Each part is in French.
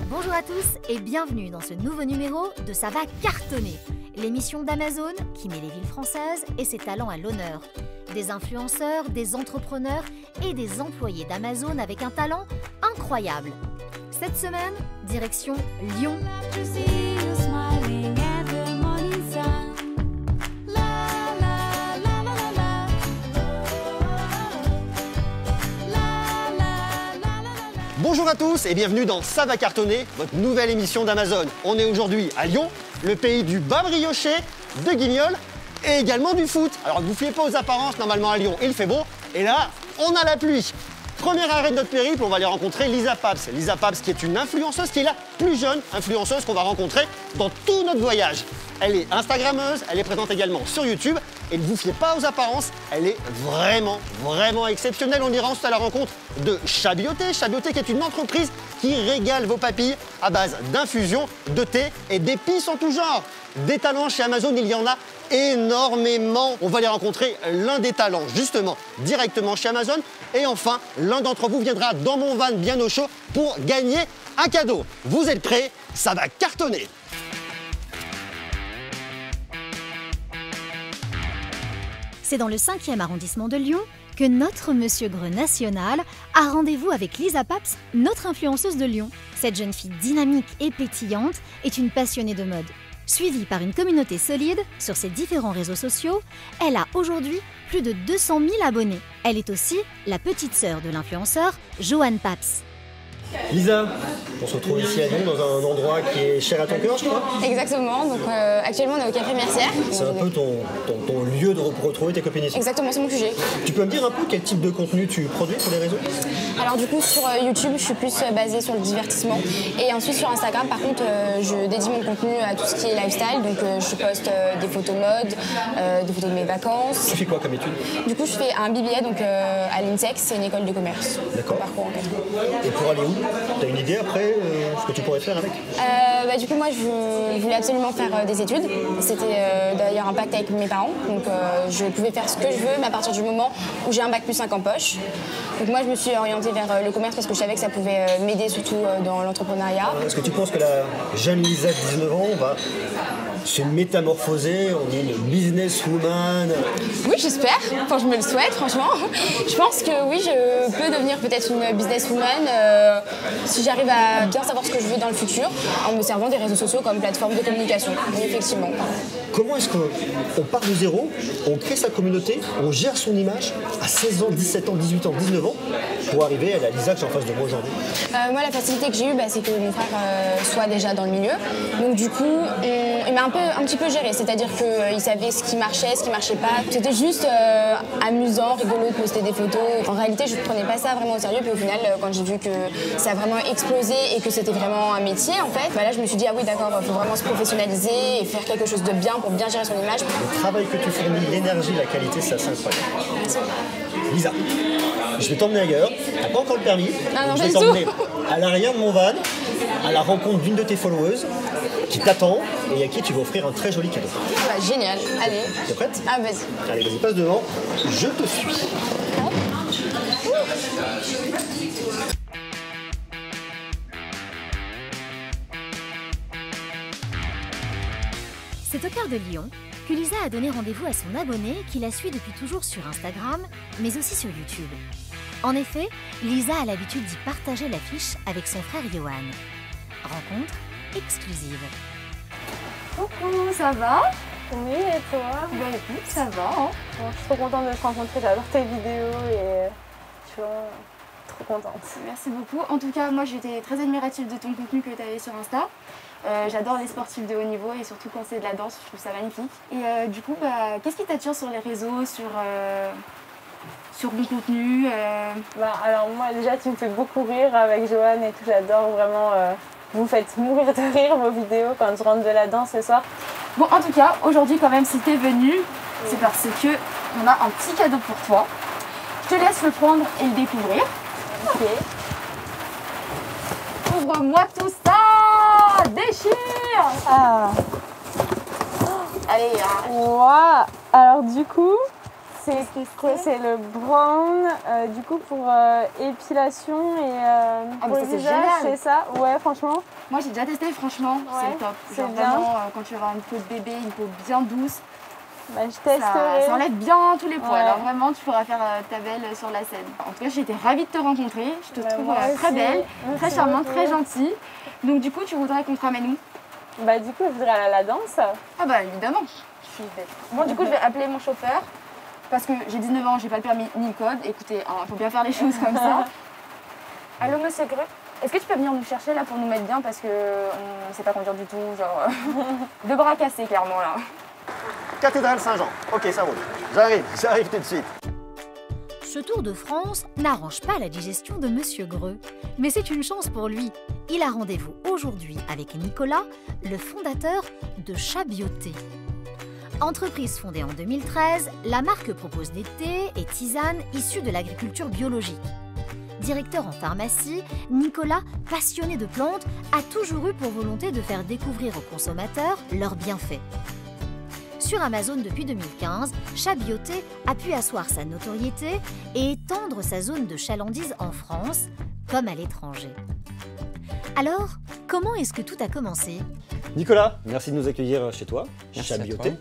Bonjour à tous et bienvenue dans ce nouveau numéro de Ça va cartonner, l'émission d'Amazon qui met les villes françaises et ses talents à l'honneur. Des influenceurs, des entrepreneurs et des employés d'Amazon avec un talent incroyable. Cette semaine, direction Lyon. Bonjour à tous et bienvenue dans Ça va cartonner, votre nouvelle émission d'Amazon. On est aujourd'hui à Lyon, le pays du bas brioché, de Guignol et également du foot. Alors ne vous fiez pas aux apparences, normalement à Lyon il fait beau et là on a la pluie. Premier arrêt de notre périple, on va aller rencontrer Lisa Pabst. Lisa Pabst qui est une influenceuse, qui est la plus jeune influenceuse qu'on va rencontrer dans tout notre voyage. Elle est instagrammeuse, elle est présente également sur YouTube et ne vous fiez pas aux apparences, elle est vraiment exceptionnelle. On ira ensuite à la rencontre de Chabioté. Chabioté qui est une entreprise qui régale vos papilles à base d'infusions, de thé et d'épices en tout genre. Des talents chez Amazon, il y en a énormément. On va aller rencontrer l'un des talents justement directement chez Amazon. Et enfin, l'un d'entre vous viendra dans mon van bien au chaud pour gagner un cadeau. Vous êtes prêts? Ça va cartonner! C'est dans le 5e arrondissement de Lyon que notre Monsieur Greux national a rendez-vous avec Lisa Pabst, notre influenceuse de Lyon. Cette jeune fille dynamique et pétillante est une passionnée de mode. Suivie par une communauté solide sur ses différents réseaux sociaux, elle a aujourd'hui plus de 200 000 abonnés. Elle est aussi la petite sœur de l'influenceur Johan Pabst. Lisa, on se retrouve ici à Lyon dans un endroit qui est cher à ton cœur, je crois. Exactement, donc actuellement on est au Café Mercière. C'est un peu ton lieu de retrouver tes copines ici. Exactement, c'est mon QG. Tu peux me dire un peu quel type de contenu tu produis sur les réseaux? Alors du coup sur YouTube je suis plus basée sur le divertissement et ensuite sur Instagram par contre je dédie mon contenu à tout ce qui est lifestyle, donc je poste des photos mode, des photos de mes vacances. Tu fais quoi comme étude? Du coup je fais un BBA donc à l'INSEC, c'est une école de commerce. D'accord. Parcours en 4 ans. Et pour aller où? T'as une idée après ce que tu pourrais faire avec? Du coup moi je voulais absolument faire des études. C'était d'ailleurs un pacte avec mes parents, donc je pouvais faire ce que je veux mais à partir du moment où j'ai un bac plus 5 en poche. Donc moi je me suis orientée vers le commerce parce que je savais que ça pouvait m'aider surtout dans l'entrepreneuriat. Est-ce que tu penses que la jeune Lisa de 19 ans va se métamorphoser en une businesswoman? Oui, j'espère. Enfin, je me le souhaite, franchement. Je pense que oui, je peux devenir peut-être une businesswoman si j'arrive à bien savoir ce que je veux dans le futur en me servant des réseaux sociaux comme plateforme de communication. Oui, effectivement. Comment est-ce qu'on part de zéro, on crée sa communauté, on gère son image à 16 ans, 17 ans, 18 ans, 19 ans pour arriver à la Lisa que j'ai en face de moi aujourd'hui? Moi, la facilité que j'ai eue, c'est que mon frère soit déjà dans le milieu. Donc du coup, il m'a un petit peu géré, c'est-à-dire qu'il savait ce qui marchait, ce qui marchait pas. C'était juste amusant, rigolo de poster des photos. En réalité, je ne prenais pas ça vraiment au sérieux. Puis au final, quand j'ai vu que ça a vraiment explosé et que c'était vraiment un métier, en fait, là, je me suis dit, ah oui, d'accord, il faut vraiment se professionnaliser et faire quelque chose de bien pour bien gérer son image. Le travail que tu fournis, l'énergie, la qualité, c'est assez incroyable. Merci. Lisa, je vais t'emmener ailleurs. T'as pas encore le permis. Non, je vais pas du t'emmener tout. à l'arrière de mon van, à la rencontre d'une de tes followers qui t'attend et à qui tu vas offrir un très joli cadeau. Bah, génial, allez. T'es prête? Ah, vas-y. Allez, vas-y, passe devant. Je te suis. C'est au cœur de Lyon que Lisa a donné rendez-vous à son abonné qui la suit depuis toujours sur Instagram, mais aussi sur YouTube. En effet, Lisa a l'habitude d'y partager l'affiche avec son frère Johan. Rencontre exclusive. Coucou, ça va? Oui, et toi? Bah écoute, ça va. Hein. Bon, je suis trop contente de te rencontrer, j'adore tes vidéos et je suis vraiment trop contente. Merci beaucoup. En tout cas, moi j'étais très admirative de ton contenu que tu avais sur Insta. J'adore les sportifs de haut niveau et surtout quand c'est de la danse, je trouve ça magnifique. Et du coup, qu'est-ce qui t'attire sur les réseaux, sur mon contenu Alors moi déjà tu me fais beaucoup rire avec Johan et tout, j'adore vraiment, vous me faites mourir de rire vos vidéos quand je rentre de la danse ce soir. Bon, en tout cas, aujourd'hui quand même si t'es venu, c'est parce que on a un petit cadeau pour toi. Je te laisse le prendre et le découvrir. Ok. Ouvre-moi tout ça! Déchire! Ah. Allez, Wow. Alors du coup, C'est quoi? C'est le brown, du coup pour épilation et pour le visage, c'est ça? Ouais, franchement. Moi j'ai déjà testé, franchement, Ouais, c'est top. c'est Genre bien. vraiment, quand tu vas avoir une peau de bébé, une peau bien douce, Bah, je testerai. ça enlève bien tous les poils. Ouais. Alors vraiment, tu pourras faire ta belle sur la scène. En tout cas, j'ai été ravie de te rencontrer. Je te trouve moi très aussi. belle, très Merci charmante, beaucoup. très gentille. Donc du coup, tu voudrais qu'on te ramène où? Bah du coup, je voudrais aller à la danse. Ah bah évidemment. Je suis bête. Bon, du coup, je vais appeler mon chauffeur. Parce que j'ai 19 ans, j'ai pas le permis ni le code. Écoutez, il faut bien faire les choses comme ça. Allô, monsieur Greux? Est-ce que tu peux venir nous chercher là pour nous mettre bien? Parce qu'on ne sait pas conduire du tout, genre... deux bras cassés, clairement, là. Cathédrale Saint-Jean. Ok, ça roule. J'arrive tout de suite. Ce Tour de France n'arrange pas la digestion de Monsieur Greux, mais c'est une chance pour lui. Il a rendez-vous aujourd'hui avec Nicolas, le fondateur de Chabioté. Entreprise fondée en 2013, la marque propose des thés et tisanes issus de l'agriculture biologique. Directeur en pharmacie, Nicolas, passionné de plantes, a toujours eu pour volonté de faire découvrir aux consommateurs leurs bienfaits. Sur Amazon depuis 2015, Chabioté a pu asseoir sa notoriété et étendre sa zone de chalandise en France comme à l'étranger. Alors, comment est-ce que tout a commencé? Nicolas, merci de nous accueillir chez toi, Merci à Chabioté. toi.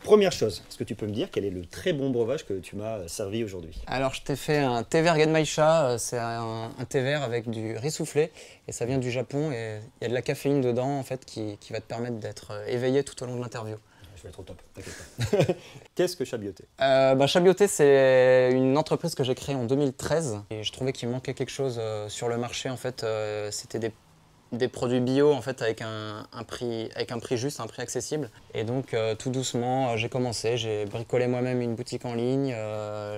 Première chose, est-ce que tu peux me dire quel est le très bon breuvage que tu m'as servi aujourd'hui? Alors je t'ai fait un thé vert Genmaisha, c'est un thé vert avec du riz soufflé et ça vient du Japon et il y a de la caféine dedans en fait qui va te permettre d'être éveillé tout au long de l'interview. Je vais être au top, t'inquiète pas. Qu'est-ce que Chabioté? Chabioté, c'est une entreprise que j'ai créée en 2013 et je trouvais qu'il manquait quelque chose sur le marché en fait. C'était des produits bio en fait avec un prix juste, un prix accessible. Et donc tout doucement j'ai commencé, j'ai bricolé moi-même une boutique en ligne,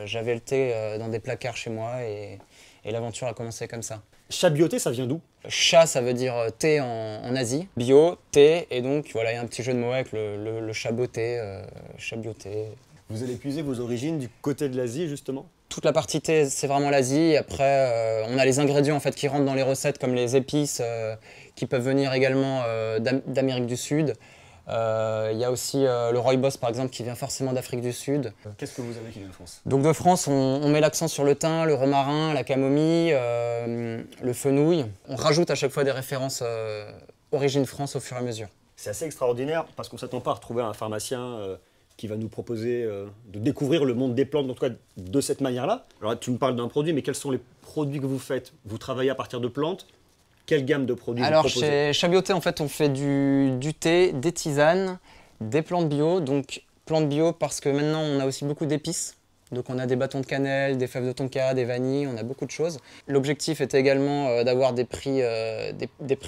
j'avais le thé dans des placards chez moi et l'aventure a commencé comme ça. Chabioté, ça vient d'où? Cha, ça veut dire thé en Asie, bio, thé, et donc voilà, il y a un petit jeu de mots avec le chaboté, Chabioté. Vous allez puiser vos origines du côté de l'Asie justement? Toute la partie thé, c'est vraiment l'Asie. Après, on a les ingrédients en fait, qui rentrent dans les recettes, comme les épices, qui peuvent venir également d'Amérique du Sud. Il y a aussi le rooibos, par exemple, qui vient forcément d'Afrique du Sud. Qu'est-ce que vous avez qui vient de France? Donc de France, on met l'accent sur le thym, le romarin, la camomille, le fenouil. On rajoute à chaque fois des références origine France au fur et à mesure. C'est assez extraordinaire parce qu'on ne s'attend pas à retrouver un pharmacien qui va nous proposer de découvrir le monde des plantes, en tout cas de cette manière-là. Alors tu me parles d'un produit, mais quels sont les produits que vous faites? Vous travaillez à partir de plantes? Quelle gamme de produits Alors vous proposez? chez Chabioté, en fait, on fait du thé, des tisanes, des plantes bio. Donc plantes bio parce que maintenant on a aussi beaucoup d'épices. Donc on a des bâtons de cannelle, des fèves de tonka, des vanilles, on a beaucoup de choses. L'objectif était également d'avoir des prix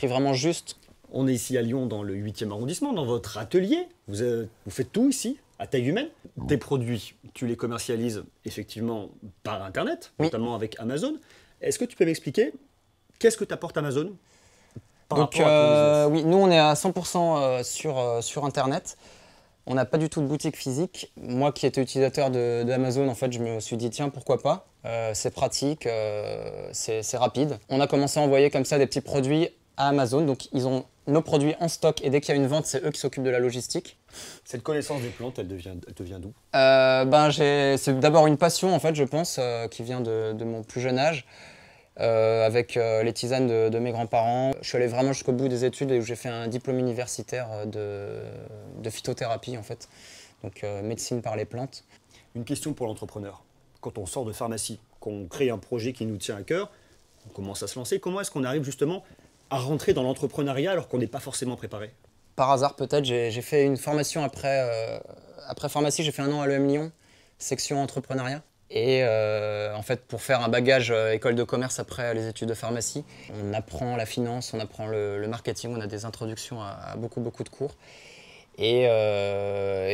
vraiment justes. On est ici à Lyon, dans le 8e arrondissement, dans votre atelier. Vous faites tout ici, à taille humaine. Tes produits, tu les commercialises effectivement par Internet, Oui. notamment avec Amazon. Est-ce que tu peux m'expliquer qu'est-ce que t'apporte Amazon par Donc rapport à ton business? oui, nous on est à 100% sur Internet. On n'a pas du tout de boutique physique. Moi qui étais utilisateur d'Amazon, en fait, je me suis dit tiens, pourquoi pas. C'est pratique, c'est rapide. On a commencé à envoyer comme ça des petits produits à Amazon. Donc ils ont nos produits en stock et dès qu'il y a une vente, c'est eux qui s'occupent de la logistique. Cette connaissance des plantes, elle te vient d'où? C'est d'abord une passion en fait, je pense, qui vient de mon plus jeune âge. Avec les tisanes de mes grands-parents. Je suis allé vraiment jusqu'au bout des études et où j'ai fait un diplôme universitaire de phytothérapie en fait, donc médecine par les plantes. Une question pour l'entrepreneur. Quand on sort de pharmacie, qu'on crée un projet qui nous tient à cœur, on commence à se lancer, comment est-ce qu'on arrive justement à rentrer dans l'entrepreneuriat alors qu'on n'est pas forcément préparé? Par hasard peut-être, j'ai fait une formation après pharmacie, j'ai fait un an à l'EM Lyon, section entrepreneuriat. Et en fait, pour faire un bagage école de commerce après les études de pharmacie, on apprend la finance, on apprend le marketing, on a des introductions à beaucoup de cours. Et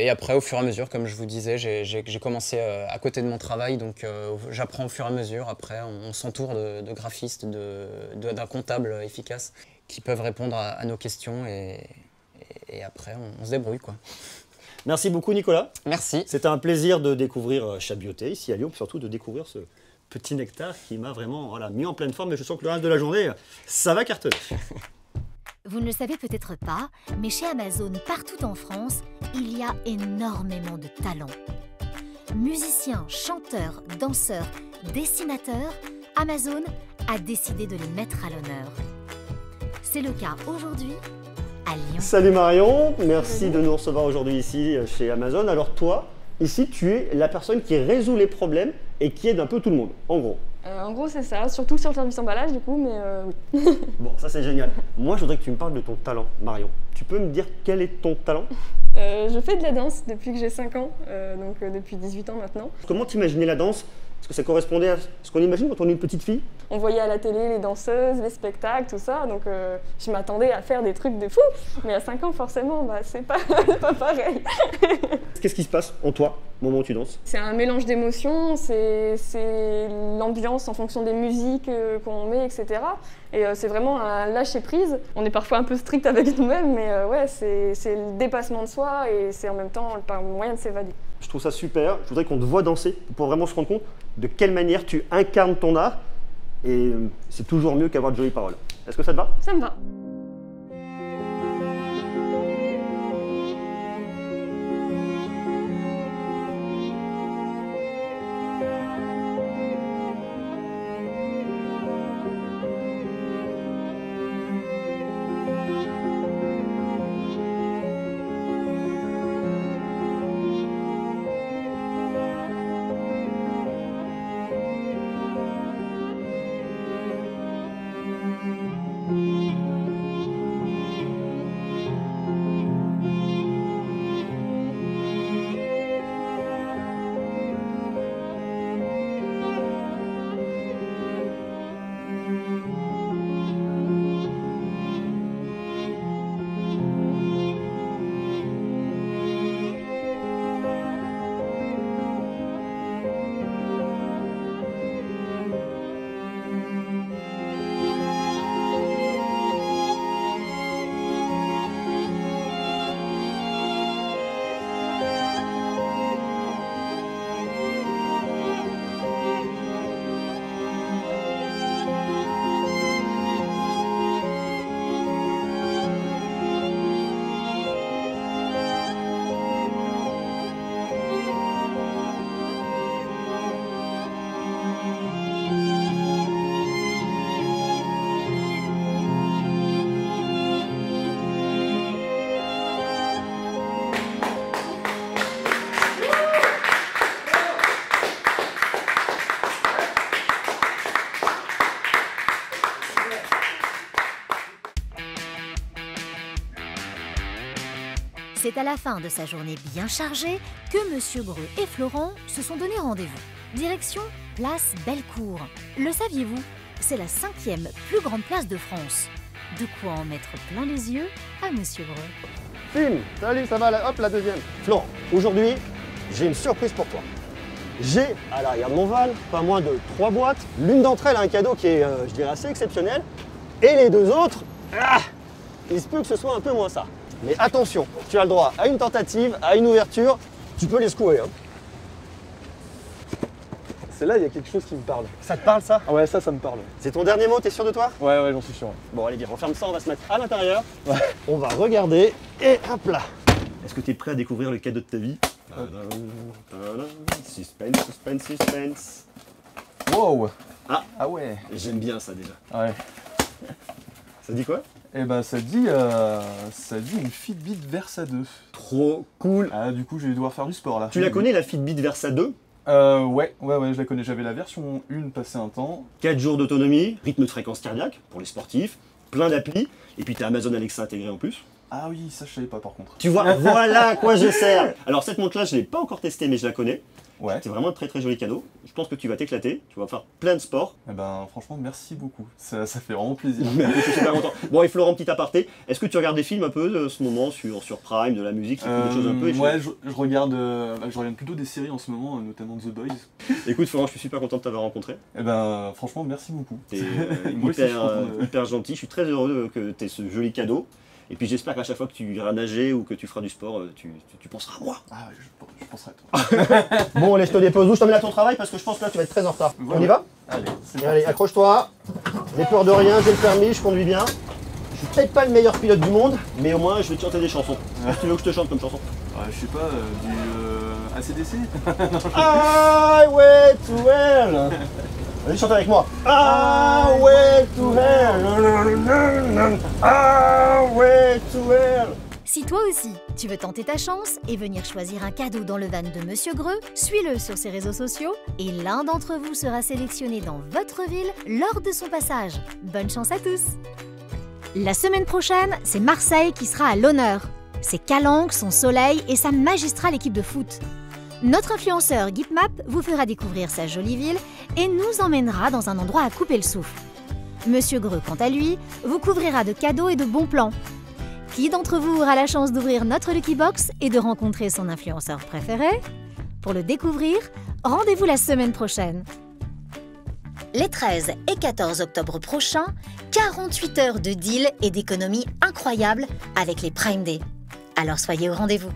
après, au fur et à mesure, comme je vous disais, j'ai commencé à côté de mon travail, donc j'apprends au fur et à mesure. Après, on s'entoure de graphistes, d'un comptable efficace qui peuvent répondre à nos questions et après, on se débrouille, quoi. Merci beaucoup Nicolas. Merci. C'était un plaisir de découvrir Chabioté ici à Lyon, puis surtout de découvrir ce petit nectar qui m'a vraiment mis en pleine forme et je sens que le reste de la journée, ça va cartonner. Vous ne le savez peut-être pas, mais chez Amazon, partout en France, il y a énormément de talents. Musiciens, chanteurs, danseurs, dessinateurs, Amazon a décidé de les mettre à l'honneur. C'est le cas aujourd'hui à Lyon. Salut Marion, merci de nous recevoir aujourd'hui ici chez Amazon. Alors toi, ici tu es la personne qui résout les problèmes et qui aide un peu tout le monde, en gros. En gros, c'est ça, surtout sur le service emballage, du coup, mais oui. Bon, ça c'est génial. Moi, je voudrais que tu me parles de ton talent, Marion. Tu peux me dire quel est ton talent? Je fais de la danse depuis que j'ai 5 ans, donc depuis 18 ans maintenant. Comment t'imaginais la danse? Est-ce que ça correspondait à ce qu'on imagine quand on est une petite fille? On voyait à la télé les danseuses, les spectacles, tout ça, donc je m'attendais à faire des trucs de fou, mais à 5 ans, forcément, bah, c'est pas, pas pareil. Qu'est-ce qui se passe en toi au moment où tu danses? C'est un mélange d'émotions, c'est l'ambiance en fonction des musiques qu'on met, etc. Et c'est vraiment un lâcher-prise. On est parfois un peu strict avec nous-mêmes, mais ouais, c'est le dépassement de soi et c'est en même temps un moyen de s'évader. Je trouve ça super. Je voudrais qu'on te voit danser pour vraiment se rendre compte de quelle manière tu incarnes ton art. Et c'est toujours mieux qu'avoir de jolies paroles. Est-ce que ça te va? Ça me va. C'est à la fin de sa journée bien chargée que Monsieur Greux et Florent se sont donné rendez-vous. Direction Place Bellecour. Le saviez-vous? C'est la 5e plus grande place de France. De quoi en mettre plein les yeux à Monsieur Greux. Film, salut, ça va? Hop, la deuxième. Florent, aujourd'hui, j'ai une surprise pour toi. J'ai à l'arrière de mon van pas moins de 3 boîtes. L'une d'entre elles a un cadeau qui est, je dirais, assez exceptionnel. Et les deux autres, il se peut que ce soit un peu moins ça. Mais attention, tu as le droit à une tentative, à une ouverture. Tu peux les secouer. Hein. C'est là, il y a quelque chose qui me parle. Ça te parle, ça? Ah ouais, ça me parle. C'est ton dernier mot, t'es sûr de toi? Ouais, j'en suis sûr. Bon, allez, viens, on ferme ça, on va se mettre à l'intérieur. Ouais. On va regarder et hop là. Est-ce que tu es prêt à découvrir le cadeau de ta vie? Suspense, suspense, suspense. Wow. Ah ouais. J'aime bien ça déjà. Ouais. Ça dit quoi? Eh ben ça dit une Fitbit Versa 2. Trop cool. Ah du coup je vais devoir faire du sport là. Tu la connais la Fitbit Versa 2? Ouais, je la connais. J'avais la version 1 passé un temps. 4 jours d'autonomie, rythme de fréquence cardiaque pour les sportifs, plein d'applis, et puis tu as Amazon Alexa intégré en plus. Ah oui, ça je savais pas par contre. Tu vois, voilà à quoi je sers. Alors cette montre là je ne l'ai pas encore testée mais je la connais. Ouais. C'est vraiment un très très joli cadeau. Je pense que tu vas t'éclater, tu vas faire plein de sport. Eh ben franchement merci beaucoup, ça fait vraiment plaisir. Je suis super content. Bon et Florent, petit aparté, est-ce que tu regardes des films un peu en ce moment sur Prime, de la musique, des choses un peu? Ouais, je regarde plutôt des séries en ce moment, notamment The Boys. Écoute Florent, je suis super content de t'avoir rencontré. Eh ben franchement merci beaucoup. T'es Moi aussi, je suis content hyper gentil, je suis très heureux que tu aies ce joli cadeau. Et puis j'espère qu'à chaque fois que tu iras nager ou que tu feras du sport, tu penseras à moi. Ah je penserai à toi. Bon, allez, je te dépose où? Je t'emmène à ton travail parce que je pense que là tu vas être très en retard. Voilà. On y va? Allez, accroche-toi. N'aie peur de rien, j'ai le permis, je conduis bien. Je suis peut-être pas le meilleur pilote du monde, mais au moins je vais te chanter des chansons. Qu'est-ce que tu veux que je te chante comme chanson? Je sais pas, ACDC. Highway to Hell. Vas-y, chante avec moi. Highway to Hell. Highway to Hell. Si toi aussi, tu veux tenter ta chance et venir choisir un cadeau dans le van de Monsieur Greux, suis-le sur ses réseaux sociaux et l'un d'entre vous sera sélectionné dans votre ville lors de son passage. Bonne chance à tous! La semaine prochaine, c'est Marseille qui sera à l'honneur. C'est Calanque, son soleil et sa magistrale équipe de foot. Notre influenceur Guipmap vous fera découvrir sa jolie ville et nous emmènera dans un endroit à couper le souffle. Monsieur Greux, quant à lui, vous couvrira de cadeaux et de bons plans. Qui d'entre vous aura la chance d'ouvrir notre Lucky Box et de rencontrer son influenceur préféré? Pour le découvrir, rendez-vous la semaine prochaine. Les 13 et 14 octobre prochains, 48 heures de deals et d'économies incroyables avec les Prime Day. Alors soyez au rendez-vous.